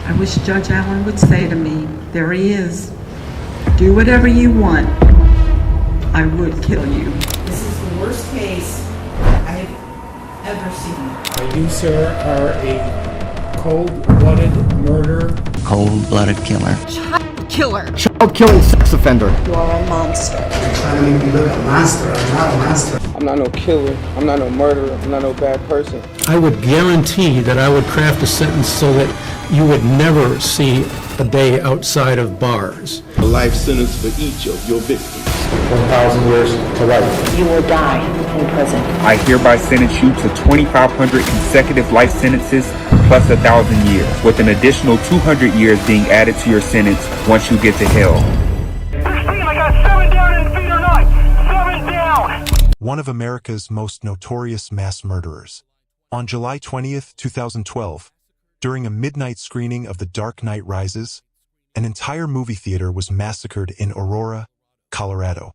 I wish Judge Allen would say to me, there he is. Do whatever you want. I would kill you. This is the worst case I have ever seen. You, sir, are a cold-blooded murderer. Cold-blooded killer. Child killer. Child-killing sex offender. You're a monster. You're trying to make me look a monster. I'm not a monster. I'm not no killer. I'm not no murderer. I'm not no bad person. I would guarantee that I would craft a sentence so that you would never see a day outside of bars. A life sentence for each of your victims. 1,000 years to life. You will die in prison. I hereby sentence you to 2,500 consecutive life sentences plus 1,000 years, with an additional 200 years being added to your sentence once you get to hell. 16, I got 7 down in feet or not. 7 down. One of America's most notorious mass murderers. On July 20th, 2012, during a midnight screening of The Dark Knight Rises, an entire movie theater was massacred in Aurora, Colorado.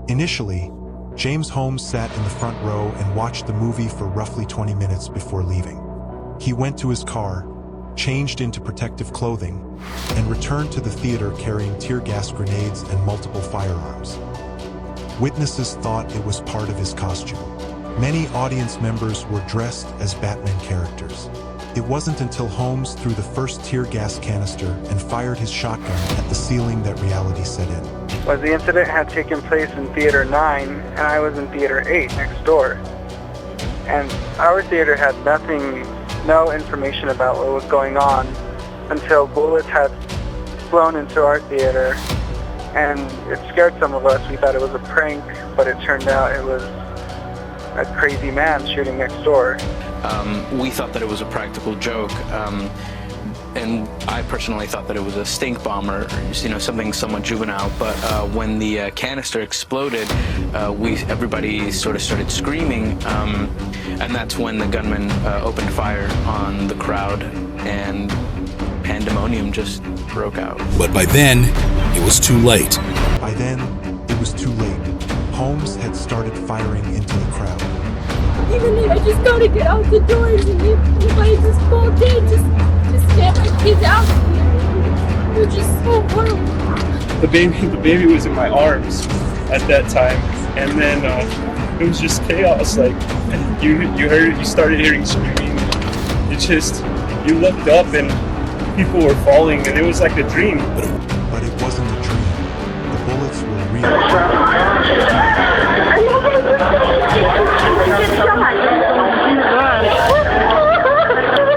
Initially, James Holmes sat in the front row and watched the movie for roughly 20 minutes before leaving. He went to his car, changed into protective clothing, and returned to the theater carrying tear gas grenades and multiple firearms. Witnesses thought it was part of his costume. Many audience members were dressed as Batman characters. It wasn't until Holmes threw the first tear gas canister and fired his shotgun at the ceiling that reality set in. Was the incident had taken place in Theater 9, and I was in Theater 8 next door. And our theater had no information about what was going on until bullets had flown into our theater, and it scared some of us. We thought it was a prank, but it turned out it was a crazy man shooting next door. We thought that it was a practical joke, and I personally thought that it was a stink bomb or something somewhat juvenile. But when the canister exploded, everybody sort of started screaming, and that's when the gunman opened fire on the crowd, and pandemonium just broke out. But by then, it was too late. By then, it was too late. Holmes had started firing into the crowd. Even if I just gotta get out the doors, and if I just small kid, just get my kids out. They're just so horrible. The baby was in my arms at that time, and then it was just chaos. Like you started hearing screaming. You looked up and people were falling, and it was like a dream. But it wasn't a dream. The bullets were real.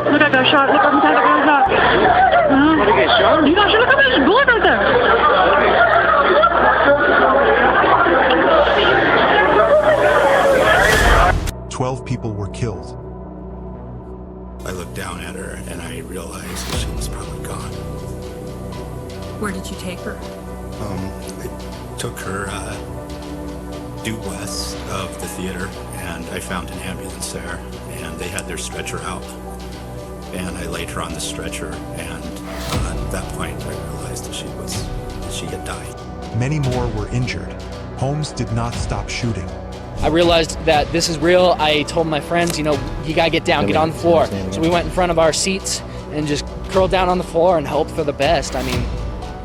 Look, I got shot. Look, I'm tired. I got shot. What did you get shot? You got shot. Look at this bullet right there. 12 people were killed. I looked down at her and I realized that she was probably gone. Where did you take her? I took her due west of the theater, and I found an ambulance there, and they had their stretcher out, and I laid her on the stretcher, and at that point I realized that she had died. Many more were injured. Holmes did not stop shooting. I realized that this is real. I told my friends, you gotta get down, get on the floor. So we went in front of our seats and just curled down on the floor and hoped for the best. I mean,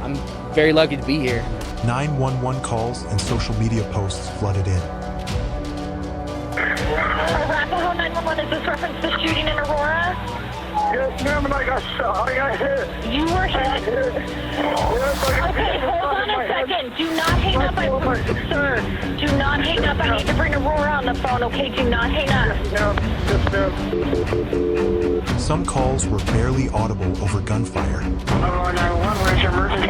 I'm very lucky to be here. 911 calls and social media posts flooded in. Arapahoe 911, is this reference to shooting in Aurora? Yes, ma'am, and I got shot. I got hit. You were hit? Okay, hold on a second. Do not hang up, sir. Do not hang up. I need to bring Aurora on the phone, okay? Do not hang up. Yes, ma'am. Some calls were barely audible over gunfire. Aurora 911, where's your emergency?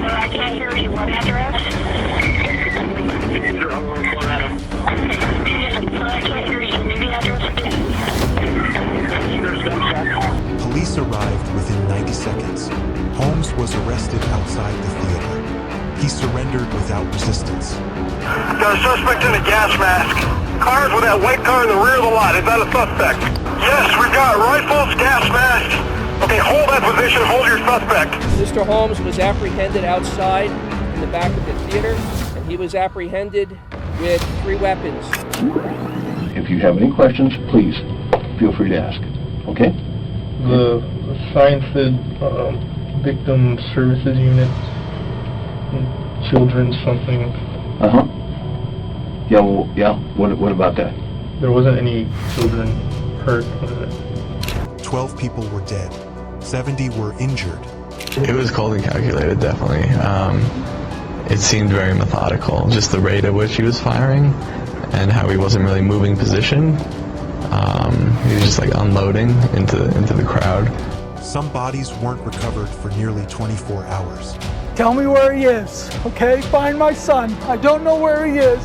I can't hear you. What address? I can't hear you. Maybe address. Police arrived within 90 seconds. Holmes was arrested outside the theater. He surrendered without resistance. Got a suspect in a gas mask. Cars with that white car in the rear of the lot. Is that a suspect? Yes, we've got rifles, gas masks. Okay, hold that position. Hold your suspect. Mr. Holmes was apprehended outside in the back of the theater, and he was apprehended with 3 weapons. If you have any questions, please feel free to ask. Okay? The sign said victim services unit, children's something. Uh-huh. Yeah, well, yeah. What about that? There wasn't any children hurt, was it? 12 people were dead. 70 were injured. It was cold and calculated, definitely. It seemed very methodical, just the rate at which he was firing and how he wasn't really moving position. He was just like unloading into the crowd. Some bodies weren't recovered for nearly 24 hours. Tell me where he is, okay? Find my son. I don't know where he is.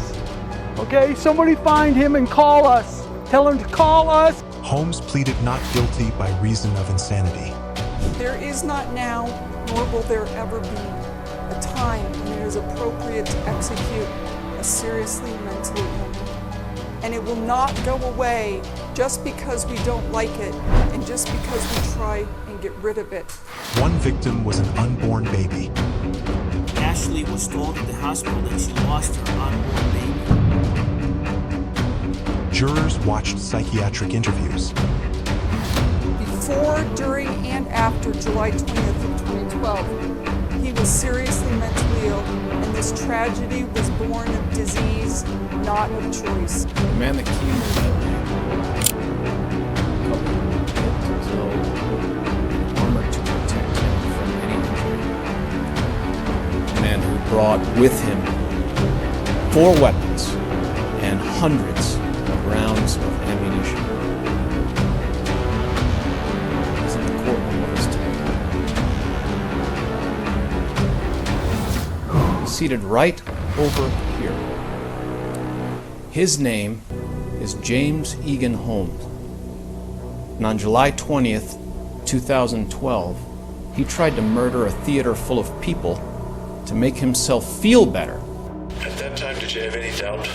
Okay, somebody find him and call us. Tell him to call us. Holmes pleaded not guilty by reason of insanity. There is not now, nor will there ever be, a time when it is appropriate to execute a seriously mentally ill man. And it will not go away just because we don't like it and just because we try and get rid of it. One victim was an unborn baby. Ashley was told at the hospital that she lost her unborn baby. Jurors watched psychiatric interviews. Before, during, and after July 20th of 2012, he was seriously mentally ill, and this tragedy was born of disease, not of choice. The man that came in that day, his own armor to protect him from any injury. A man who brought with him 4 weapons and hundreds of rounds of ammunition. He's in the courtroom with his tape. He's seated right over here. His name is James Egan Holmes. And on July 20th, 2012, he tried to murder a theater full of people to make himself feel better. At that time, did you have any doubt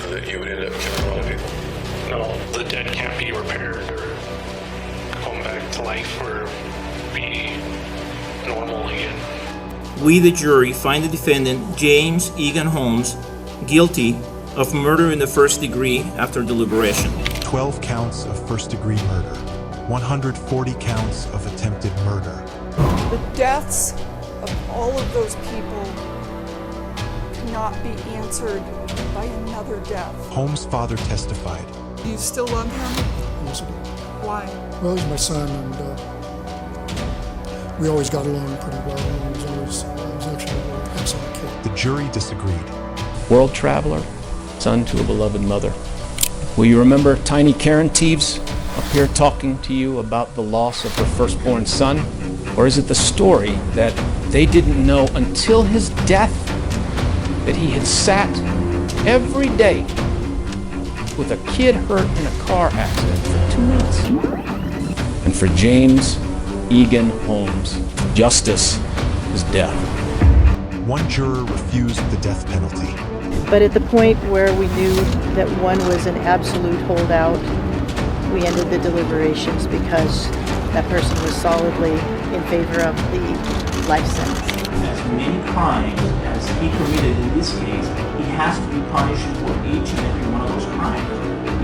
that you would end up killing a lot of people? No, the dead can't be repaired or come back to life or be normal again. We, the jury, find the defendant, James Egan Holmes, guilty of murder in the first degree after deliberation. 12 counts of first-degree murder. 140 counts of attempted murder. The deaths of all of those people cannot be answered by another death. Holmes' father testified. Do you still love him? Yes, I do. Why? Well, he's my son, and we always got along pretty well. And he was actually an excellent kid. The jury disagreed. World traveler, son to a beloved mother. Will you remember tiny Karen Teeves up here talking to you about the loss of her firstborn son? Or is it the story that they didn't know until his death that he had sat every day with a kid hurt in a car accident for 2 minutes? And for James Egan Holmes, justice is death. One juror refused the death penalty. But at the point where we knew that one was an absolute holdout, we ended the deliberations because that person was solidly in favor of the life sentence. As many crimes as he committed in this case, he has to be punished for each and every one of those crimes.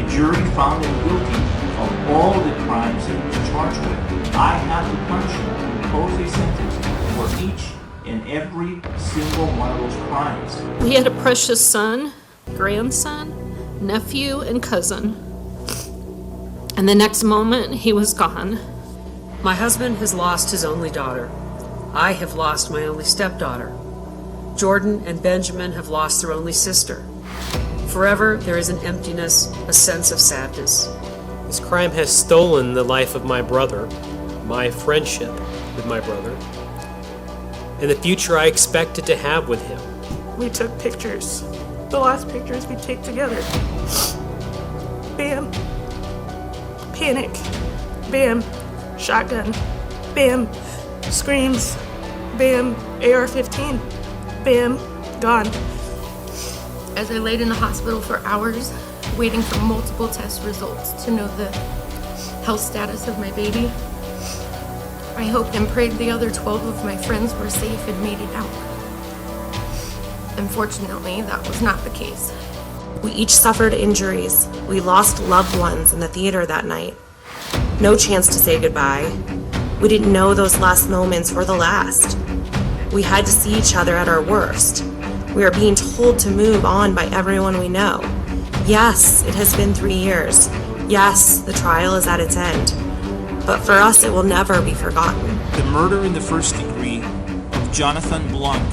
The jury found him guilty of all the crimes that he was charged with. I have to punish him, impose a sentence for each and every single one of those crimes. We had a precious son, grandson, nephew, and cousin. And the next moment, he was gone. My husband has lost his only daughter. I have lost my only stepdaughter. Jordan and Benjamin have lost their only sister. Forever, there is an emptiness, a sense of sadness. This crime has stolen the life of my brother, my friendship with my brother, and the future I expected to have with him. We took pictures. The last pictures we take together. Bam. Panic. Bam. Shotgun. Bam. Screams. Bam. AR-15. Bam. Gone. As I laid in the hospital for hours, waiting for multiple test results to know the health status of my baby, I hoped and prayed the other 12 of my friends were safe and made it out. Unfortunately, that was not the case. We each suffered injuries. We lost loved ones in the theater that night. No chance to say goodbye. We didn't know those last moments were the last. We had to see each other at our worst. We are being told to move on by everyone we know. Yes, it has been 3 years. Yes, the trial is at its end. But for us, it will never be forgotten. The murder in the first degree of Jonathan Blanc,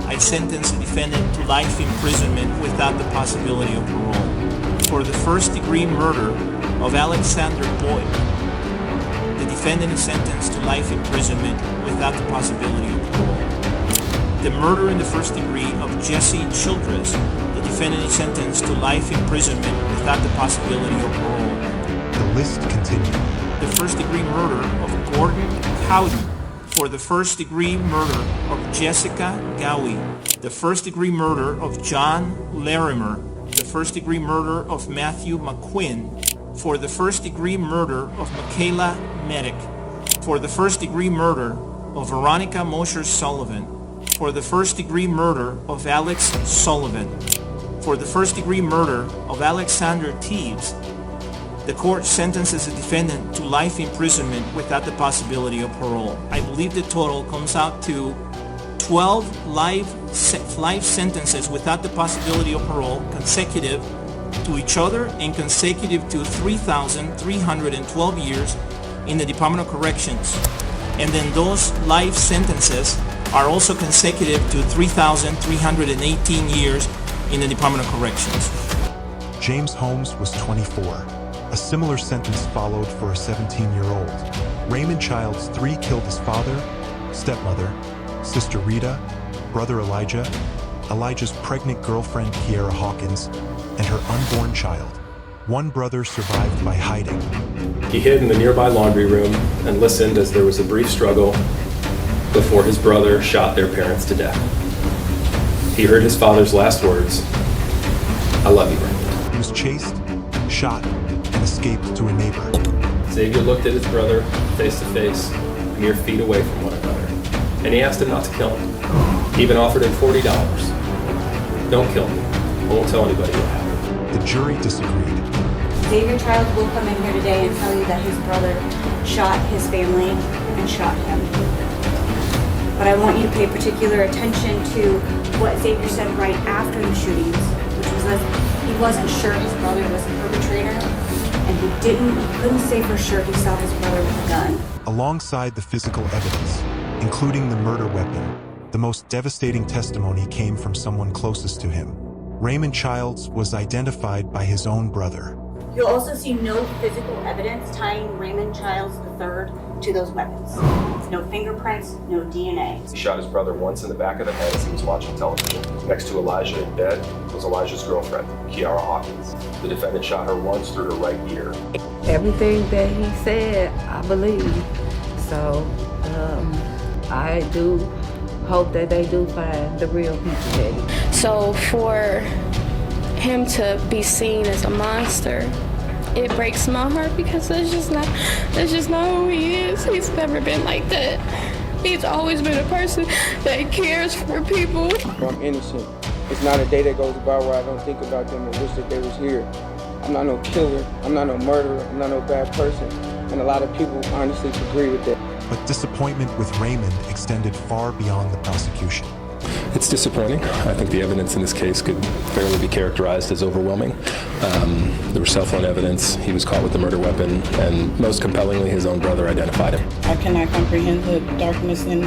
I sentence the defendant to life imprisonment without the possibility of parole. For the first degree murder of Alexander Boyd, the defendant is sentenced to life imprisonment without the possibility of parole. The murder in the first degree of Jesse Childress, the defendant is sentenced to life imprisonment without the possibility of parole. The list continued. The first degree murder of Gordon Cowden. For the first degree murder of Jessica Gowie. The first degree murder of John Larimer. The first degree murder of Matthew McQuinn. For the first degree murder of Michaela Medic. For the first degree murder of Veronica Mosher Sullivan. For the first degree murder of Alex Sullivan. For the first degree murder of Alexander Teves. The court sentences the defendant to life imprisonment without the possibility of parole. I believe the total comes out to 12 life sentences without the possibility of parole, consecutive to each other and consecutive to 3,312 years in the Department of Corrections. And then those life sentences are also consecutive to 3,318 years in the Department of Corrections. James Holmes was 24. A similar sentence followed for a 17-year-old. Raymond Childs III killed his father, stepmother, sister Rita, brother Elijah, Elijah's pregnant girlfriend Kiara Hawkins, and her unborn child. One brother survived by hiding. He hid in the nearby laundry room and listened as there was a brief struggle before his brother shot their parents to death. He heard his father's last words, "I love you, Raymond." He was chased, shot, and escaped to a neighbor. Xavier looked at his brother face to face, mere feet away from one another, and he asked him not to kill him. He even offered him $40. "Don't kill me. I won't tell anybody what happened." The jury disagreed. Xavier Childs will come in here today and tell you that his brother shot his family and shot him. But I want you to pay particular attention to what Xavier said right after the shootings, which was that he wasn't sure his brother was the perpetrator, and he couldn't say for sure he saw his brother with a gun. Alongside the physical evidence, including the murder weapon, the most devastating testimony came from someone closest to him. Raymond Childs was identified by his own brother. You'll also see no physical evidence tying Raymond Childs III to those weapons. No fingerprints, no DNA. He shot his brother once in the back of the head as he was watching television. Next to Elijah in bed was Elijah's girlfriend, Kiara Hawkins. The defendant shot her once through her right ear. Everything that he said, I believe. So, I do hope that they do find the real people, Daddy. So for him to be seen as a monster, it breaks my heart because that's just not who he is. He's never been like that. He's always been a person that cares for people. I'm innocent. It's not a day that goes by where I don't think about them and wish that they was here. I'm not no killer. I'm not no murderer. I'm not no bad person. And a lot of people honestly agree with that. But disappointment with Raymond extended far beyond the prosecution. It's disappointing. I think the evidence in this case could fairly be characterized as overwhelming. There was cell phone evidence, he was caught with the murder weapon, and most compellingly, his own brother identified him. I cannot comprehend the darkness in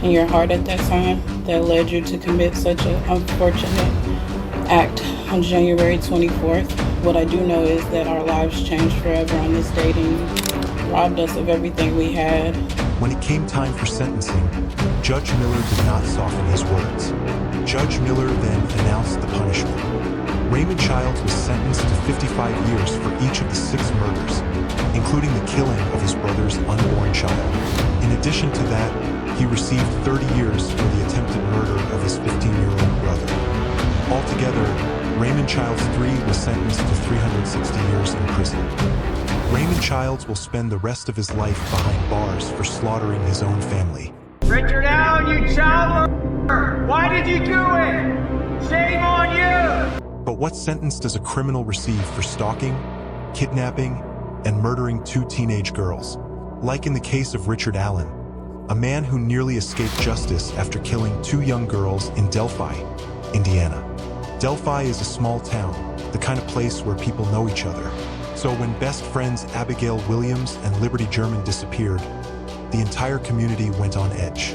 your heart at that time that led you to commit such an unfortunate act on January 24th. What I do know is that our lives changed forever on this date, and you robbed us of everything we had. When it came time for sentencing, Judge Miller did not soften his words. Judge Miller then announced the punishment. Raymond Childs was sentenced to 55 years for each of the 6 murders, including the killing of his brother's unborn child. In addition to that, he received 30 years for the attempted murder of his 15-year-old brother. Altogether, Raymond Childs III was sentenced to 360 years in prison. Raymond Childs will spend the rest of his life behind bars for slaughtering his own family. Richard Allen, you child murderer! Why did you do it? Shame on you! But what sentence does a criminal receive for stalking, kidnapping, and murdering 2 teenage girls? Like in the case of Richard Allen, a man who nearly escaped justice after killing 2 young girls in Delphi, Indiana. Delphi is a small town, the kind of place where people know each other. So when best friends Abigail Williams and Liberty German disappeared, the entire community went on edge.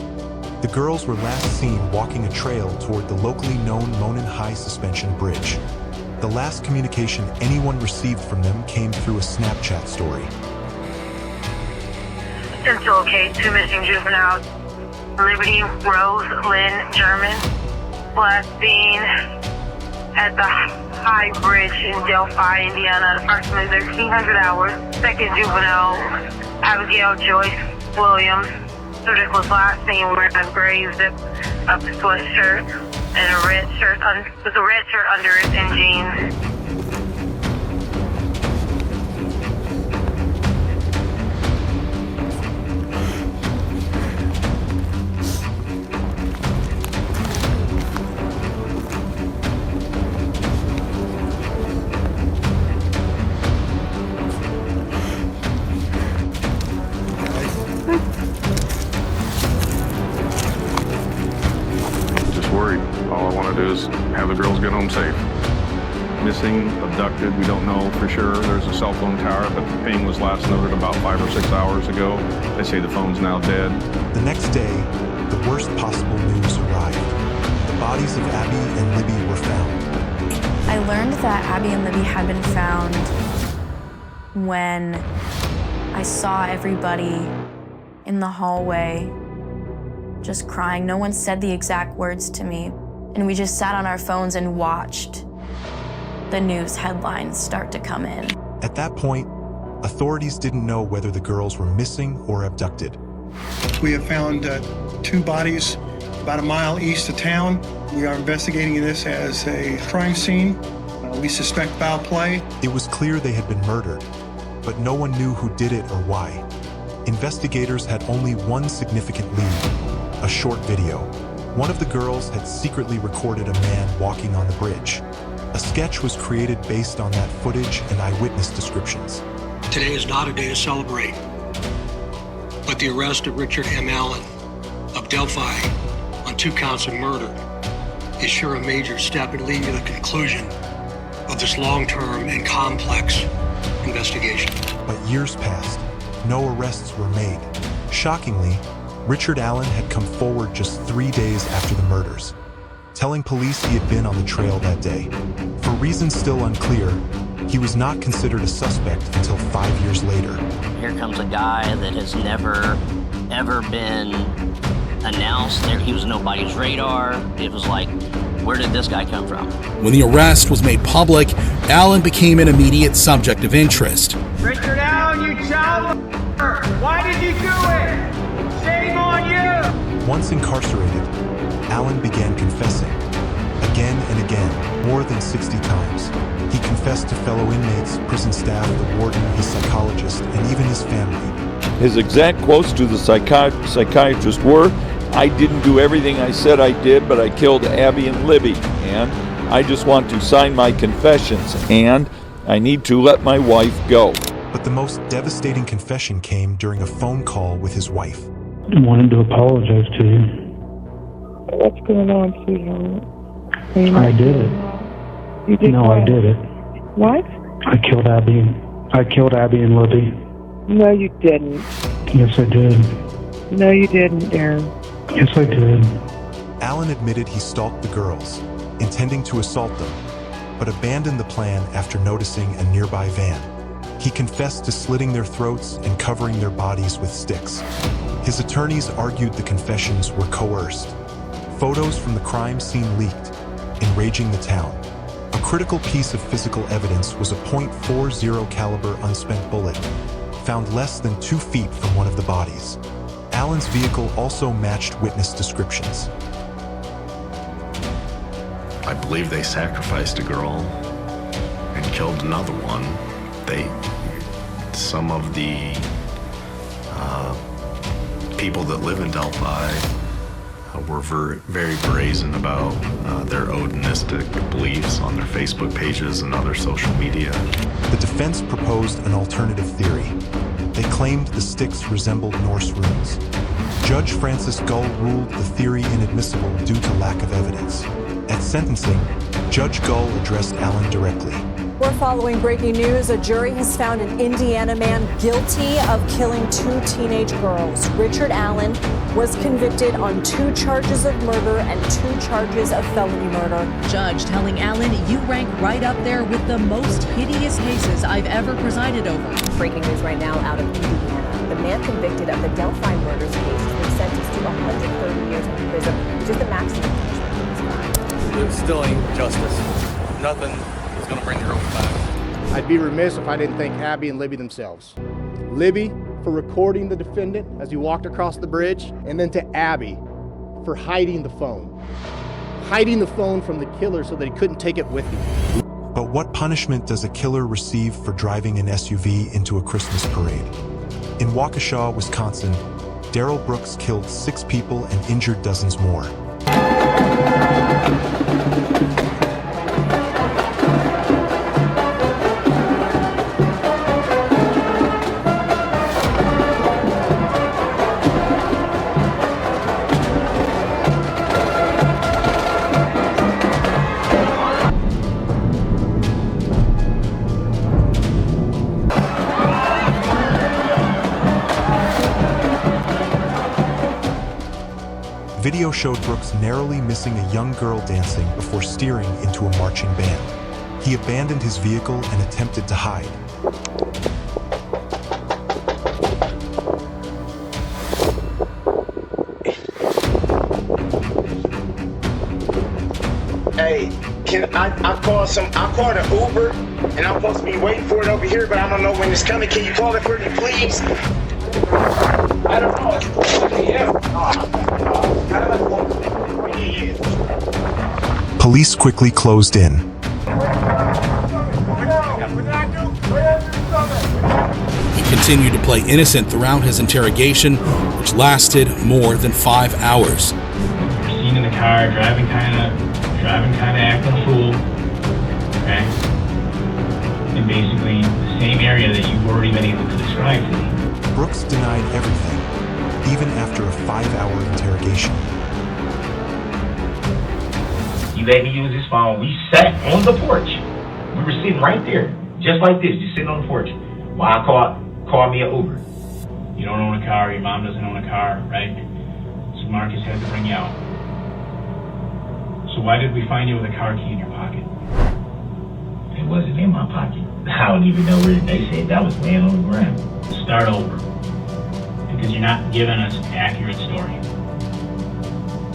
The girls were last seen walking a trail toward the locally known Monon High Suspension Bridge. The last communication anyone received from them came through a Snapchat story. Central case, 2 missing juveniles. Liberty Rose Lynn German, last seen at the High Bridge in Delphi, Indiana, at approximately 1300 hours. Second juvenile, Abigail Joyce Williams. Subject was last seen wearing a gray zip up sweatshirt and a red shirt with a red shirt under it and jeans. Have the girls get home safe. Missing, abducted, we don't know for sure. There's a cell phone tower, but the ping was last noted about 5 or 6 hours ago. They say the phone's now dead. The next day, the worst possible news arrived. The bodies of Abby and Libby were found. I learned that Abby and Libby had been found when I saw everybody in the hallway just crying. No one said the exact words to me. And we just sat on our phones and watched the news headlines start to come in. At that point, authorities didn't know whether the girls were missing or abducted. We have found 2 bodies about a mile east of town. We are investigating this as a crime scene. We suspect foul play. It was clear they had been murdered, but no one knew who did it or why. Investigators had only one significant lead, a short video. One of the girls had secretly recorded a man walking on the bridge. A sketch was created based on that footage and eyewitness descriptions. Today is not a day to celebrate, but the arrest of Richard M. Allen of Delphi on 2 counts of murder is sure a major step in leading to the conclusion of this long-term and complex investigation. But years passed. No arrests were made. Shockingly, Richard Allen had come forward just 3 days after the murders, telling police he had been on the trail that day. For reasons still unclear, he was not considered a suspect until 5 years later. Here comes a guy that has never, ever been announced. He was nobody's radar. It was like, where did this guy come from? When the arrest was made public, Allen became an immediate subject of interest. Richard Allen, you child murderer! Why did you do it? Shame on you! Once incarcerated, Allen began confessing. Again and again, more than 60 times. He confessed to fellow inmates, prison staff, the warden, his psychologist, and even his family. His exact quotes to the psychiatrist were, "I didn't do everything I said I did, but I killed Abby and Libby, and I just want to sign my confessions, and I need to let my wife go." But the most devastating confession came during a phone call with his wife. I wanted to apologize to you. What's going on, sweetheart? I did it. You did No, what? I did it. What? I killed Abby and Libby. No, you didn't. Yes, I did. No, you didn't, Darren. Yes, I did. Allen admitted he stalked the girls, intending to assault them, but abandoned the plan after noticing a nearby van. He confessed to slitting their throats and covering their bodies with sticks. His attorneys argued the confessions were coerced. Photos from the crime scene leaked, enraging the town. A critical piece of physical evidence was a .40 caliber unspent bullet, found less than 2 feet from one of the bodies. Allen's vehicle also matched witness descriptions. I believe they sacrificed a girl and killed another one. Some of the people that live in Delphi were very brazen about their Odinistic beliefs on their Facebook pages and other social media. The defense proposed an alternative theory. They claimed the sticks resembled Norse runes. Judge Francis Gull ruled the theory inadmissible due to lack of evidence. At sentencing, Judge Gull addressed Allen directly. We're following breaking news. A jury has found an Indiana man guilty of killing 2 teenage girls. Richard Allen was convicted on 2 charges of murder and 2 charges of felony murder. Judge telling Allen, you rank right up there with the most hideous cases I've ever presided over. Breaking news right now out of Indiana. The man convicted of the Delphi murders case has been sentenced to 130 years in prison, which is the maximum punishment for this crime. It still ain't justice. Nothing is going to bring the girls back. I'd be remiss if I didn't thank Abby and Libby themselves. Libby for recording the defendant as he walked across the bridge, and then to Abby for hiding the phone. Hiding the phone from the killer so that he couldn't take it with him. But what punishment does a killer receive for driving an SUV into a Christmas parade? In Waukesha, Wisconsin, Darrell Brooks killed 6 people and injured dozens more. Video showed Brooks narrowly missing a young girl dancing before steering into a marching band. He abandoned his vehicle and attempted to hide. Hey, I called an Uber and I'm supposed to be waiting for it over here, but I don't know when it's coming. Can you call it for me, please? I don't know. Police quickly closed in. He continued to play innocent throughout his interrogation, which lasted more than 5 hours. You're seen in the car, driving kind of acting a fool, okay? In basically the same area that you've already been able to describe to me. Brooks denied everything, even after a 5-hour interrogation. You let me use his phone. We sat on the porch. We were sitting right there, just like this, just sitting on the porch. While I called me an Uber. You don't own a car, your mom doesn't own a car, right? So Marcus had to bring you out. So why did we find you with a car key in your pocket? It wasn't in my pocket. I don't even know where they said that was laying on the ground. Start over. Because you're not giving us an accurate story.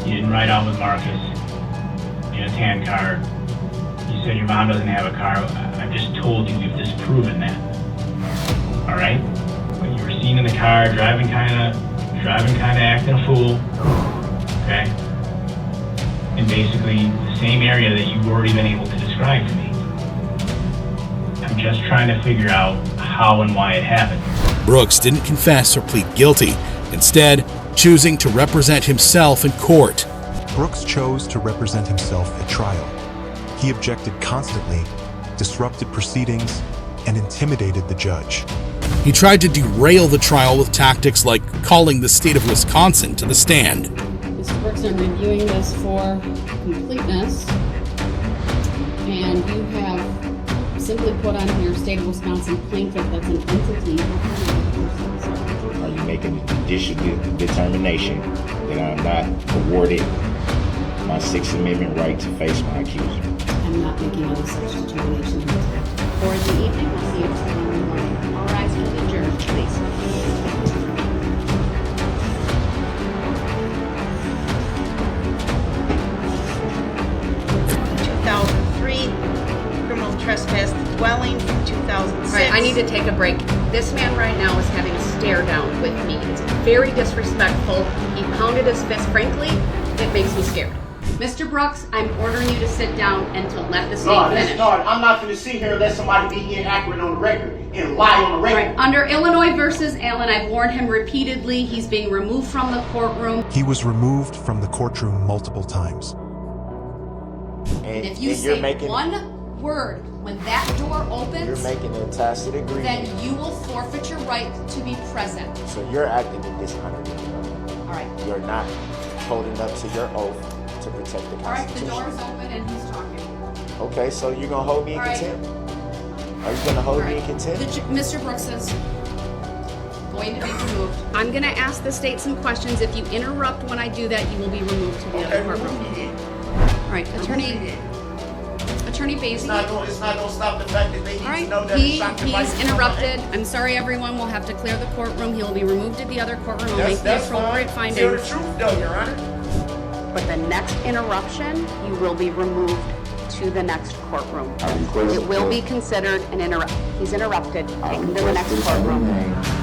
You didn't ride out with Marcus in a tan car. You said your mom doesn't have a car. I've just told you we've disproven that. All right? But you were seen in the car driving kind of acting a fool. Okay? In basically the same area that you've already been able to describe to me. I'm just trying to figure out how and why it happened. Brooks didn't confess or plead guilty, instead choosing to represent himself in court. Brooks chose to represent himself at trial. He objected constantly, disrupted proceedings, and intimidated the judge. He tried to derail the trial with tactics like calling the state of Wisconsin to the stand. Mr. Brooks, I'm reviewing this for completeness, and you have simply put on here state of Wisconsin plaintiff, that's an entity. Are you making a judicial determination that I'm not awarded my Sixth Amendment right to face my accuser? I'm not making any such determination for the evening. I'll see you tomorrow morning. All rise for the jury, please. 2003 criminal trespass dwelling from 2006. All right, I need to take a break. This man right now is having a stare down with me. It's very disrespectful. He pounded his fist. Frankly, it makes me scared. Mr. Brooks, I'm ordering you to sit down and to let the state finish. No, I'm not going to sit here and let somebody be inaccurate on the record and lie on the record. Right. Under Illinois versus Allen, I've warned him repeatedly. He's being removed from the courtroom. He was removed from the courtroom multiple times. And if you say one word when that door opens, you're making a tacit agreement. Then you will forfeit your right to be present. So you're acting in dishonor. All right. You're not holding up to your oath to protect the Constitution. All right, the door's open and he's talking. Okay, so you're going to hold me in contempt? Are you going to hold me in contempt? Mr. Brooks is going to be removed. I'm going to ask the state some questions. If you interrupt when I do that, you will be removed to the other courtroom. All right, Attorney Basie. It's not going to stop the fact that they need to know that He's interrupted. I'm sorry, everyone. We'll have to clear the courtroom. He'll be removed to the other courtroom. I'll make the appropriate findings. Tell the truth, though, Your Honor. But the next interruption, you will be removed to the next courtroom. It will be considered an interrupt. He's interrupted. Take him to the next courtroom.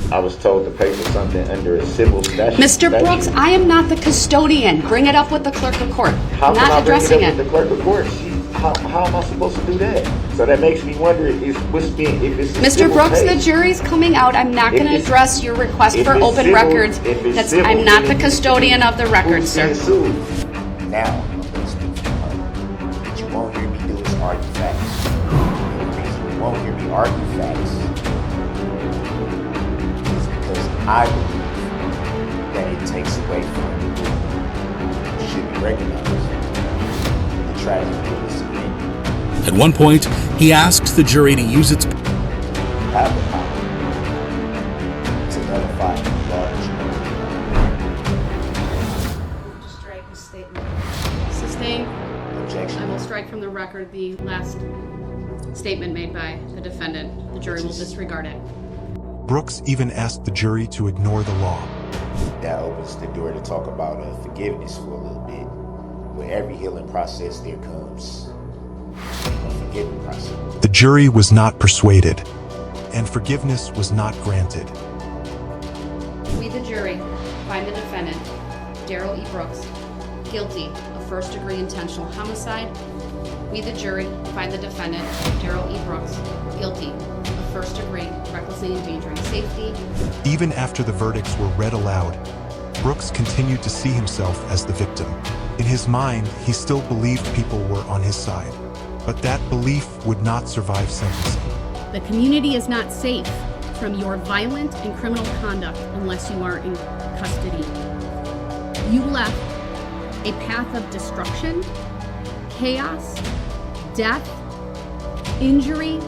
I was told to pay for something under a civil statute. Mr. Brooks, I am not the custodian. Bring it up with the clerk of court. How I'm not addressing it. With the clerk of court? How am I supposed to do that? So that makes me wonder if it's Mr. Brooks, the jury's coming out. I'm not going to address your request for open records. I'm not the custodian of the records, sir. Now, I'm going to speak for her. What you won't hear me do is argue facts. And the reason you won't hear me argue facts is because I believe that it takes away from what should be recognized. The tragedy of this event. At one point, he asked the jury to use its Have the power to nullify large. Sustained. Objection. I will strike from the record the last statement made by the defendant. The jury will disregard it. Brooks even asked the jury to ignore the law. That opens the door to talk about forgiveness for a little bit. With every healing process, there comes a forgiving process. The jury was not persuaded, and forgiveness was not granted. We, the jury, find the defendant, Daryl E. Brooks, guilty of first-degree intentional homicide. We, the jury, find the defendant, Daryl E. Brooks, guilty of first-degree recklessly endangering safety. Even after the verdicts were read aloud, Brooks continued to see himself as the victim. In his mind, he still believed people were on his side, but that belief would not survive sentencing. The community is not safe from your violent and criminal conduct unless you are in custody. You left a path of destruction, chaos, death, injury,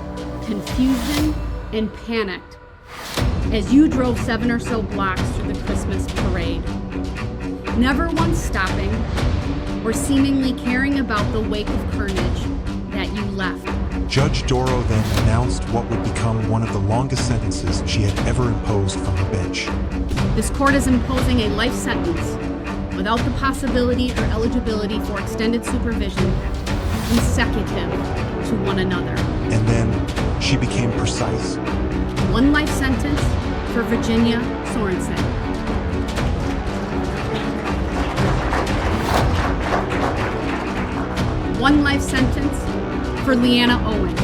confusion, and panic as you drove 7 or so blocks through the Christmas parade, never once stopping or seemingly caring about the wake of carnage that you left. Judge Doro then announced what would become one of the longest sentences she had ever imposed from her bench. This court is imposing a life sentence without the possibility or eligibility for extended supervision consecutive to one another. And then she became precise. 1 life sentence for Virginia Sorensen. 1 life sentence for Leanna Owen.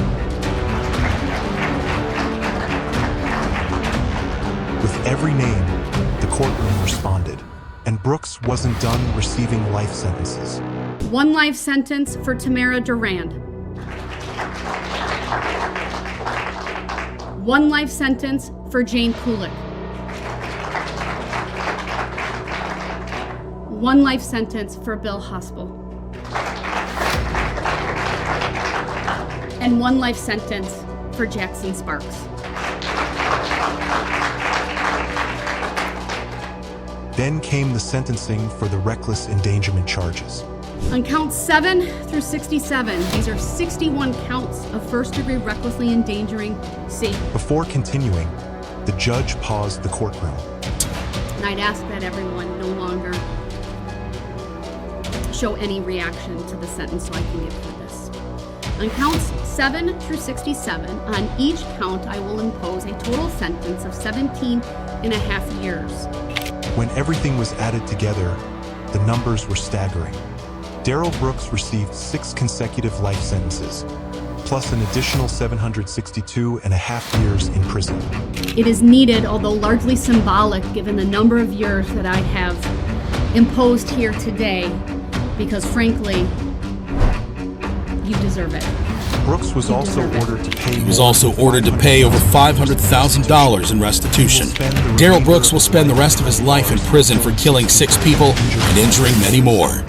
With every name, the courtroom responded, and Brooks wasn't done receiving life sentences. 1 life sentence for Tamara Durand. 1 life sentence for Jane Kulik. 1 life sentence for Bill Hospital. And 1 life sentence for Jackson Sparks. Then came the sentencing for the reckless endangerment charges. On counts 7 through 67, these are 61 counts of first-degree recklessly endangering safety. Before continuing, the judge paused the courtroom. And I'd ask that everyone no longer show any reaction to the sentence so I can get through this. On counts 7 through 67, on each count I will impose a total sentence of 17 and a half years. When everything was added together, the numbers were staggering. Darrell Brooks received 6 consecutive life sentences, plus an additional 762.5 years in prison. It is needed, although largely symbolic, given the number of years that I have imposed here today, because frankly, you deserve it. Brooks was also ordered to pay. He was also ordered to pay over $500,000 in restitution. Darrell Brooks will spend the rest of his life in prison for killing 6 people and injuring many more.